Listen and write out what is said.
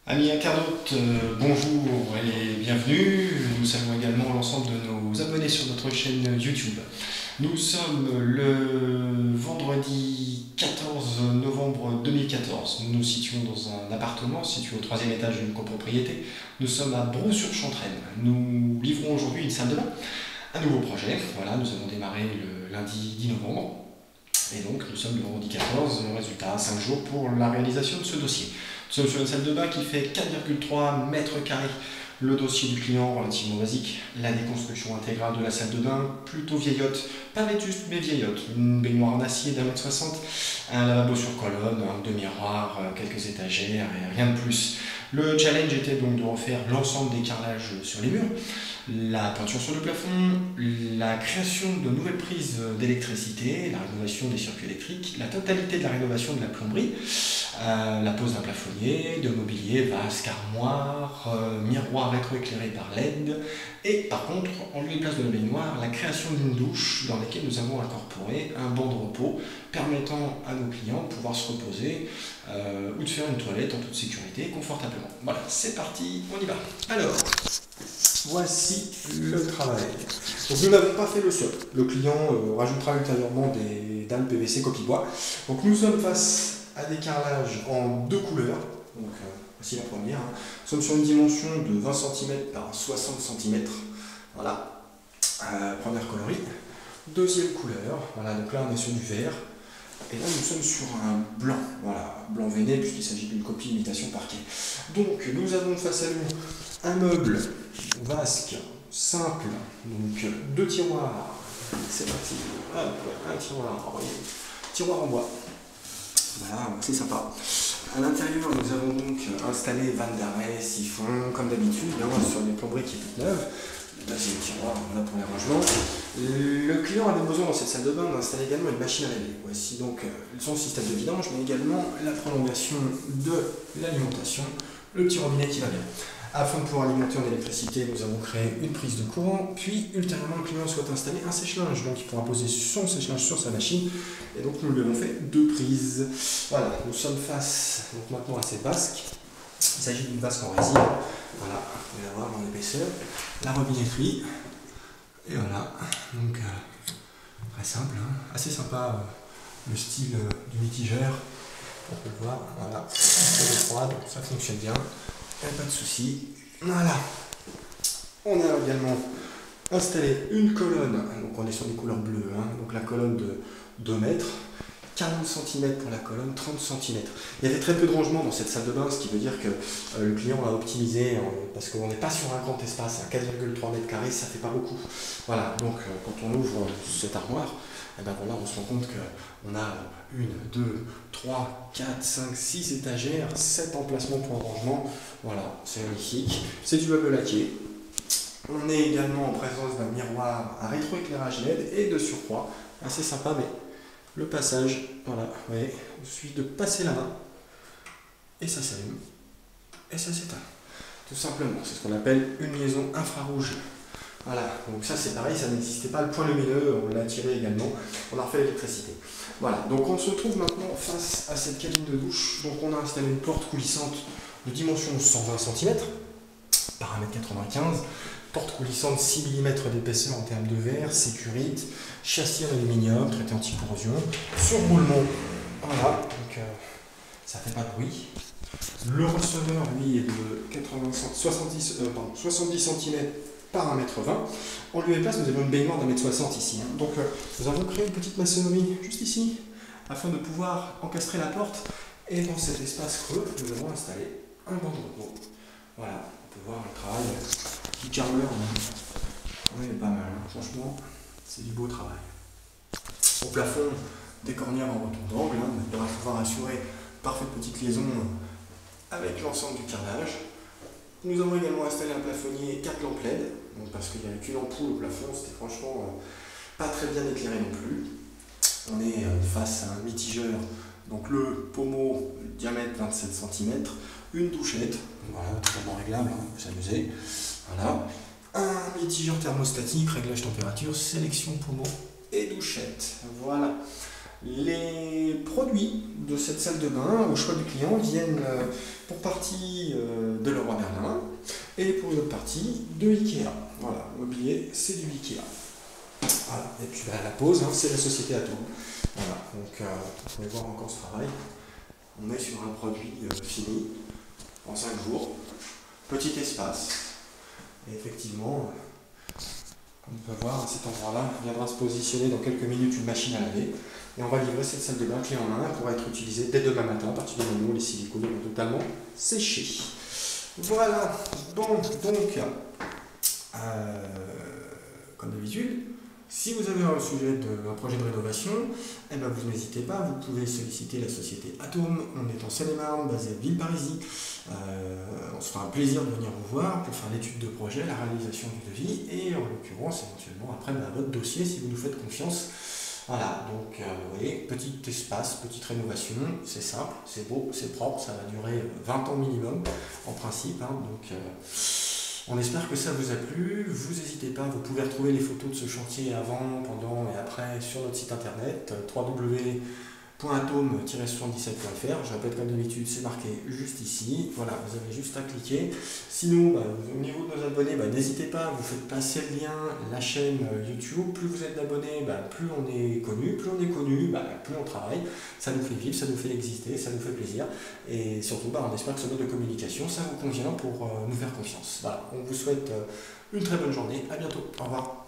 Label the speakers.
Speaker 1: Amis internautes, bonjour et bienvenue. Nous saluons également l'ensemble de nos abonnés sur notre chaîne YouTube. Nous sommes le vendredi 14 novembre 2014. Nous nous situons dans un appartement situé au troisième étage d'une copropriété. Nous sommes à Brou-sur-Chantraine. Nous livrons aujourd'hui une salle de bain, un nouveau projet. Voilà, nous avons démarré le lundi 10 novembre. Et donc nous sommes le vendredi 14, résultat, 5 jours pour la réalisation de ce dossier. Nous sommes sur une salle de bain qui fait 4,3 mètres carrés. Le dossier du client relativement basique, la déconstruction intégrale de la salle de bain, plutôt vieillotte, pas vétuste mais vieillotte, une baignoire en acier d'1 m 60, un lavabo sur colonne, deux miroirs, quelques étagères et rien de plus. Le challenge était donc de refaire l'ensemble des carrelages sur les murs, la peinture sur le plafond, la création de nouvelles prises d'électricité, la rénovation des circuits électriques, la totalité de la rénovation de la plomberie, la pose d'un plafonnier, de mobilier, vasque, armoire, miroir rétroéclairé par LED, et par contre, en lieu et place de la baignoire, la création d'une douche dans laquelle nous avons incorporé un banc de repos permettant à nos clients de pouvoir se reposer ou de faire une toilette en toute sécurité confortablement. Voilà, c'est parti, on y va. Alors, voici le travail. Donc nous n'avons pas fait le sol. Le client rajoutera ultérieurement des dalles PVC coquille bois. Donc nous sommes face à des carrelages en deux couleurs. Donc voici la première. Nous sommes sur une dimension de 20 cm par 60 cm. Voilà. Première coloris. Deuxième couleur. Voilà, donc là on est sur du vert. Et là nous sommes sur un blanc. Voilà, blanc veiné puisqu'il s'agit d'une copie imitation parquet. Donc nous avons face à nous un meuble vasque simple, donc deux tiroirs, c'est parti, hop, un tiroir, tiroir en bois, voilà, c'est sympa. À l'intérieur, nous avons donc installé vanne d'arrêt, siphon, comme d'habitude, sur des plomberies qui sont neuves. Là, c'est le tiroir, voilà, pour les rangements. Le client avait besoin dans cette salle de bain d'installer également une machine à laver. Voici donc son système de vidange, mais également la prolongation de l'alimentation, le petit robinet qui va bien. Afin de pouvoir alimenter en électricité, nous avons créé une prise de courant, puis ultérieurement le client souhaite installer un sèche-linge, donc il pourra poser son sèche-linge sur sa machine, et donc nous lui avons fait deux prises. Voilà, nous sommes face donc maintenant à cette vasque. Il s'agit d'une vasque en résine, voilà, vous pouvez la voir en épaisseur, la robinetterie, et voilà, donc très simple, assez sympa le style du mitigeur, on peut le voir, voilà, c'est froide, ça fonctionne bien. Pas de souci. Voilà. On a également installé une colonne. Donc on est sur des couleurs bleues. Donc la colonne de 2 mètres. 40 cm pour la colonne, 30 cm. Il y avait très peu de rangement dans cette salle de bain, ce qui veut dire que le client a optimisé, parce qu'on n'est pas sur un grand espace, à 4,3 mètres carrés, ça fait pas beaucoup. Voilà, donc quand on ouvre cette armoire, et ben voilà, on se rend compte qu'on a 1, 2, 3, 4, 5, 6 étagères, 7 emplacements pour le rangement. Voilà, c'est magnifique. C'est du meuble laqué. On est également en présence d'un miroir à rétroéclairage LED et de surcroît, assez sympa, mais le passage, voilà, vous voyez, il suffit de passer la main et ça s'allume et ça s'éteint. Tout simplement, c'est ce qu'on appelle une liaison infrarouge. Voilà, donc ça c'est pareil, ça n'existait pas. Le point lumineux, on l'a tiré également, on a refait l'électricité. Voilà, donc on se trouve maintenant face à cette cabine de douche. Donc on a installé une porte coulissante de dimension 120 cm par 1,95 m. Porte coulissante 6 mm d'épaisseur en termes de verre, sécurite, châssis en aluminium, traité anti-corrosion, surroulement, voilà, donc ça fait pas de bruit. Le receveur, lui, est de 70 cm par 1,20 m. En lieu et place, nous avons une baignoire d'1,60 m ici. Donc nous avons créé une petite maçonnerie juste ici, afin de pouvoir encastrer la porte. Et dans cet espace creux, nous avons installé un banc de repos. Voilà, on peut voir le travail du carreleur. Oui, pas mal, franchement, c'est du beau travail. Au plafond, des cornières en retour d'angle, pour pouvoir assurer parfaite petite liaison avec l'ensemble du carrelage. Nous avons également installé un plafonnier 4 lampes LED, donc parce qu'il n'y avait qu'une ampoule au plafond, c'était franchement pas très bien éclairé non plus. On est face à un mitigeur, donc le pommeau, diamètre 27 cm, une douchette, voilà, totalement réglable, vous s'amusez. Voilà. Un mitigeur thermostatique, réglage température, sélection pommeau et douchette. Voilà. Les produits de cette salle de bain, au choix du client, viennent pour partie de Leroy Merlin et pour une autre partie de Ikea. Voilà, le mobilier, c'est du Ikea. Voilà. Et puis la pause, c'est la société Atome. Voilà, donc vous pouvez voir encore ce travail. On est sur un produit fini en 5 jours. Petit espace. Et effectivement, comme on peut voir, à cet endroit-là, viendra se positionner dans quelques minutes une machine à laver. Et on va livrer cette salle de bain clé en main pour être utilisée dès demain matin à partir du moment où les silicones vont totalement sécher. Voilà, bon, donc, comme d'habitude, si vous avez un sujet d'un projet de rénovation, eh ben vous n'hésitez pas, vous pouvez solliciter la société Atome. On est en Seine-et-Marne, basé à Villeparisis. On se fera un plaisir de venir vous voir pour faire l'étude de projet, la réalisation du devis et en l'occurrence éventuellement après votre dossier si vous nous faites confiance. Voilà, donc vous voyez, petit espace, petite rénovation, c'est simple, c'est beau, c'est propre, ça va durer 20 ans minimum en principe. Donc on espère que ça vous a plu. Vous n'hésitez pas, vous pouvez retrouver les photos de ce chantier avant, pendant et après sur notre site internet www.atome-77.fr. Je répète comme d'habitude, c'est marqué juste ici. Voilà, vous avez juste à cliquer. Sinon, au niveau de nos abonnés, n'hésitez pas, vous faites passer le lien, la chaîne YouTube. Plus vous êtes d'abonnés, plus on est connu. Plus on est connu, plus on travaille. Ça nous fait vivre, ça nous fait exister, ça nous fait plaisir. Et surtout, on espère que ce mode de communication, ça vous convient pour nous faire confiance. Voilà, on vous souhaite une très bonne journée. À bientôt. Au revoir.